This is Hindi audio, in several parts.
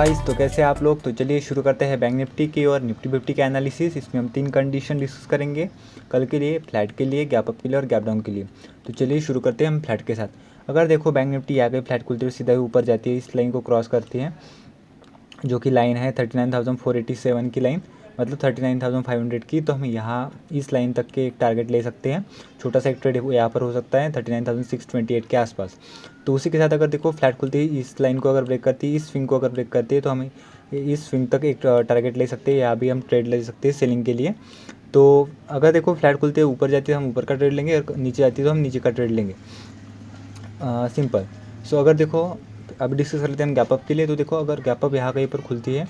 गाइस, तो कैसे आप लोग। तो चलिए शुरू करते हैं बैंक निफ्टी की और निफ्टी फिफ्टी का एनालिसिस। इसमें हम 3 कंडीशन डिस्कस करेंगे कल के लिए, फ्लैट के लिए, गैप अप के लिए और गैप डाउन के लिए। तो चलिए शुरू करते हैं हम फ्लैट के साथ। अगर देखो बैंक निफ्टी यहाँ पे फ्लैट खुलती है, सीधा ही ऊपर जाती है, इस लाइन को क्रॉस करती है जो कि लाइन है 39,487 की लाइन, मतलब 39,500 की। तो हम यहाँ इस लाइन तक के एक टारगेट ले सकते हैं। छोटा सा एक ट्रेड यहाँ पर हो सकता है 39,628 के आसपास। तो उसी के साथ अगर देखो फ्लैट खुलती है, इस लाइन को अगर ब्रेक करती है, इस स्विंग को अगर ब्रेक करती है, तो हम इस स्विंग तक एक टारगेट ले सकते हैं। यहाँ भी हम ट्रेड ले सकते हैं सेलिंग के लिए। तो अगर देखो फ्लैट खुलते है ऊपर जाती है तो हम ऊपर का ट्रेड लेंगे, और नीचे आती है तो हम नीचे का ट्रेड लेंगे। सिंपल। सो अगर देखो अभी डिस्कस कर लेते हैं हम गैप अप के लिए। तो देखो अगर गैप अप यहाँ कहीं पर खुलती है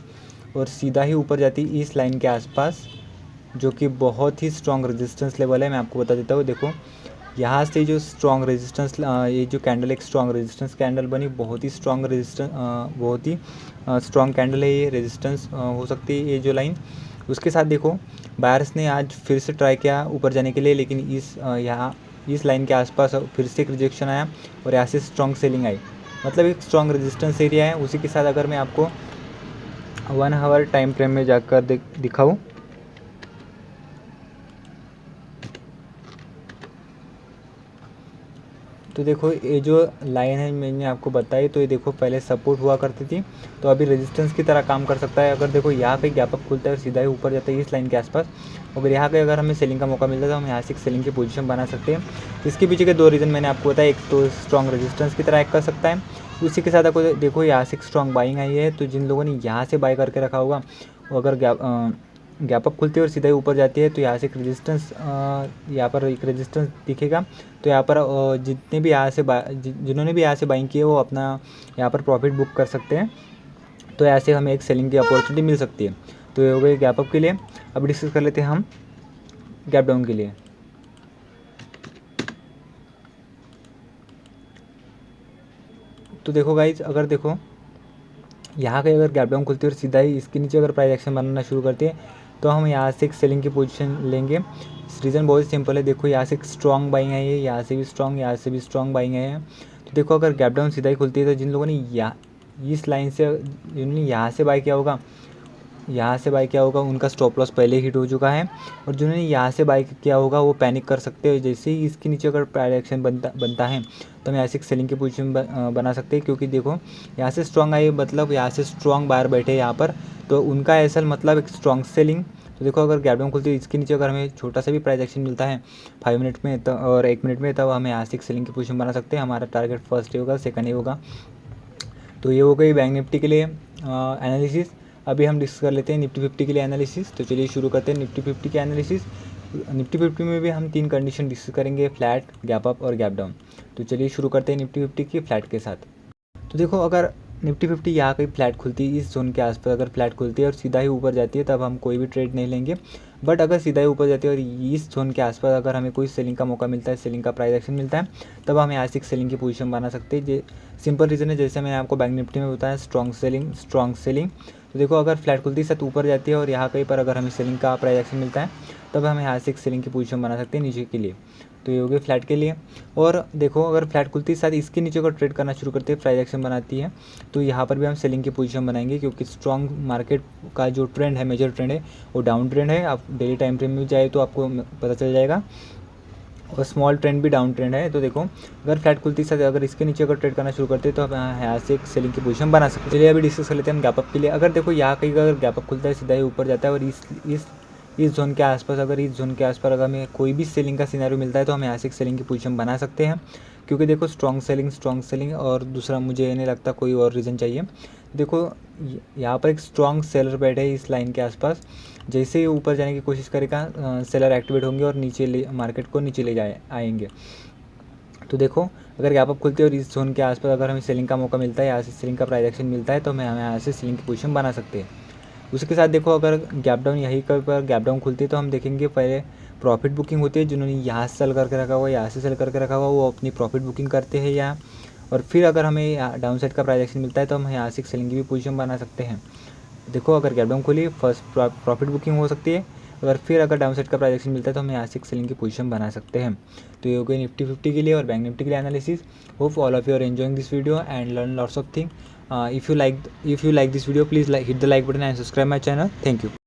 और सीधा ही ऊपर जाती है इस लाइन के आसपास, जो कि बहुत ही स्ट्रॉन्ग रेजिस्टेंस लेवल है, मैं आपको बता देता हूँ। देखो यहाँ से जो स्ट्रॉन्ग रेजिस्टेंस, ये जो कैंडल एक स्ट्रॉन्ग रेजिस्टेंस कैंडल बनी, बहुत ही स्ट्रॉन्ग रेजिस्टेंस, बहुत ही स्ट्रॉन्ग कैंडल है ये। रेजिस्टेंस हो सकती है ये जो लाइन। उसके साथ देखो बायर्स ने आज फिर से ट्राई किया ऊपर जाने के लिए, लेकिन यहाँ इस लाइन के आसपास फिर से एक रिजेक्शन आया और यहाँ से स्ट्रॉन्ग सेलिंग आई, मतलब एक स्ट्रॉन्ग रेजिस्टेंस एरिया है। उसी के साथ अगर मैं आपको 1 आवर टाइम फ्रेम में जाकर दिखाऊँ, तो देखो ये जो लाइन है मैंने आपको बताई, तो ये देखो पहले सपोर्ट हुआ करती थी, तो अभी रेजिस्टेंस की तरह काम कर सकता है। अगर देखो यहाँ पे गैप अप खुलता है और सीधा ही ऊपर जाता है इस लाइन के आसपास, अगर यहाँ पे अगर हमें सेलिंग का मौका मिलता है तो हम यहाँ से एक सेलिंग की पोजीशन बना सकते हैं। इसके पीछे के 2 रीज़न मैंने आपको बताया, एक तो स्ट्रॉन्ग रेजिस्टेंस की तरह एक्ट कर सकता है। उसी के साथ आपको देखो यहाँ से एक स्ट्रॉन्ग बाइंग आई है, तो जिन लोगों ने यहाँ से बाय करके रखा होगा, वो अगर गैप अप खुलती है और सीधा ही ऊपर जाती है, तो यहाँ से एक रेजिस्टेंस, यहाँ पर एक रेजिस्टेंस दिखेगा। तो यहाँ पर जितने भी यहाँ से जिन्होंने भी यहाँ से बाइंग की है, वो अपना यहाँ पर प्रॉफिट बुक कर सकते हैं। तो ऐसे हमें एक सेलिंग की अपॉर्चुनिटी मिल सकती है। तो ये हो गई गैप अप के लिए। अब डिस्कस कर लेते हैं हम गैप डाउन के लिए। तो देखो गाइज, अगर देखो यहाँ के अगर गैप डाउन खुलती है और सीधा ही इसके नीचे अगर प्राइस एक्शन बनाना शुरू करती है, तो हम यहाँ से एक सेलिंग की पोजीशन लेंगे। रीज़न बहुत सिंपल है। देखो यहाँ से एक स्ट्रॉन्ग बाइंग है, यहाँ से भी स्ट्रॉन्ग, यहाँ से भी स्ट्रॉन्ग बाइंग है। तो देखो अगर गैप डाउन सीधा ही खुलती है, तो जिन लोगों ने इस लाइन से, जिन्होंने यहाँ से बाय किया होगा, उनका स्टॉप लॉस पहले हिट हो चुका है। और जिन्होंने यहाँ से बाय किया होगा वो पैनिक कर सकते हैं। जैसे ही इसके नीचे अगर प्राइस एक्शन बनता है, तो हम यहाँ से एक सेलिंग की पोजीशन बना सकते हैं। क्योंकि देखो यहाँ से स्ट्रॉन्ग आई, मतलब यहाँ से स्ट्रॉन्ग बायर बैठे यहाँ पर, तो उनका ऐसा मतलब एक स्ट्रॉन्ग सेलिंग। तो देखो अगर गैप डाउन खुलती है, इसके नीचे अगर हमें छोटा सा भी प्राइस एक्शन मिलता है 5 मिनट में और 1 मिनट में, तब हम यहाँ से एक सेलिंग की पोजीशन बना सकते हैं। हमारा टारगेट फर्स्ट ही होगा, सेकंड ही होगा। तो ये हो गई बैंक निफ्टी के लिए एनालिसिस। अभी हम डिस्कस कर लेते हैं निफ्टी 50 के लिए एनालिसिस। तो चलिए शुरू करते हैं निफ्टी 50 के एनालिसिस। निफ्टी 50 में भी हम 3 कंडीशन डिस्कस करेंगे, फ्लैट, गैप अप और गैप डाउन। तो चलिए शुरू करते हैं निफ्टी 50 की फ्लैट के साथ। तो देखो अगर निफ्टी 50 यहाँ कहीं फ्लैट खुलती है, इस जोन के आसपास अगर फ्लैट खुलती है और सीधा ही ऊपर जाती है, तब हम कोई भी ट्रेड नहीं लेंगे। बट अगर सीधा ही ऊपर जाती है और इस जोन के आसपास अगर हमें कोई सेलिंग का मौका मिलता है, सेलिंग का प्राइस एक्शन मिलता है, तब हम यहाँ से एक सेलिंग की पोजीशन बना सकते हैं। सिंपल रीज़न है, जैसे मैंने आपको बैंक निफ्टी में बताया, स्ट्रॉन्ग सेलिंग। तो देखो अगर फ्लैट खुलती साथ ऊपर जाती है और यहाँ कहीं पर अगर हमें सेलिंग का प्राइस एक्शन मिलता है, तब हम यहाँ से एक सेलिंग की पोजीशन बना सकते हैं नीचे के लिए। तो ये हो गई फ्लैट के लिए। और देखो अगर फ्लैट खुलती साथ इसके नीचे अगर ट्रेड करना शुरू करते हैं, प्राइस एक्शन बनाती है, तो यहाँ पर भी हम सेलिंग की पोजीशन बनाएंगे। क्योंकि स्ट्रॉन्ग मार्केट का जो ट्रेंड है, मेजर ट्रेंड है, वो डाउन ट्रेंड है। आप डेली टाइम फ्रेम में जाए तो आपको पता चल जाएगा, और स्मॉल ट्रेंड भी डाउन ट्रेंड है। तो देखो अगर फ्लैट खुलती साथ अगर इसके नीचे अगर ट्रेड करना शुरू करते हैं, तो हम यहाँ से एक सेलिंग की पोजीशन बना सकते हैं। चलिए अभी डिस्कस कर लेते हैं हम गैप अप के लिए। अगर देखो यहाँ कहीं अगर गैप अप खुलता है, सीधा ही ऊपर जाता है और इस जोन के आसपास अगर हमें कोई भी सेलिंग का सिनेरियो मिलता है, तो हम यहाँ से एक सेलिंग की पोजीशन बना सकते हैं। क्योंकि देखो स्ट्रॉन्ग सेलिंग, और दूसरा मुझे ये नहीं लगता कोई और रीज़न चाहिए। देखो यहाँ पर एक स्ट्रॉन्ग सेलर बैठे है इस लाइन के आसपास। जैसे ही ऊपर जाने की कोशिश करेगा, सेलर एक्टिवेट होंगे और मार्केट को नीचे ले आएंगे। तो देखो अगर गैप अप खुलती है और इस जोन के आसपास अगर हमें सेलिंग का मौका मिलता है, यहाँ से सेलिंग का प्राइस एक्शन मिलता है, तो हमें यहाँ से सेलिंग की पोजीशन बना सकते हैं। उसके साथ देखो अगर गैप डाउन यहीं पर गैप डाउन खुलती है, तो हम देखेंगे पहले प्रॉफिट बुकिंग होती है। जिन्होंने यहाँ से सेल करके रखा हुआ, यहाँ से सेल करके रखा हुआ, वो अपनी प्रॉफिट बुकिंग करते हैं यहाँ। और फिर अगर हमें डाउन साइड का प्राइस एक्शन मिलता है, तो हम यहाँ से सेलिंग की भी पोजीशन बना सकते हैं। देखो अगर गैप डाउन खुली, फर्स्ट प्रॉफिट बुकिंग हो सकती है, अगर डाउन साइड का प्राइस एक्शन मिलता है, तो हम यहाँ से एक सेलिंग की पोजीशन बना सकते हैं। तो ये हो गई निफ्टी 50 के लिए और बैंक निफ्टी के लिए analysis. Hope all of you are enjoying this video and learn lots of thing. if you like this video, please hit the like button and subscribe my channel. Thank you.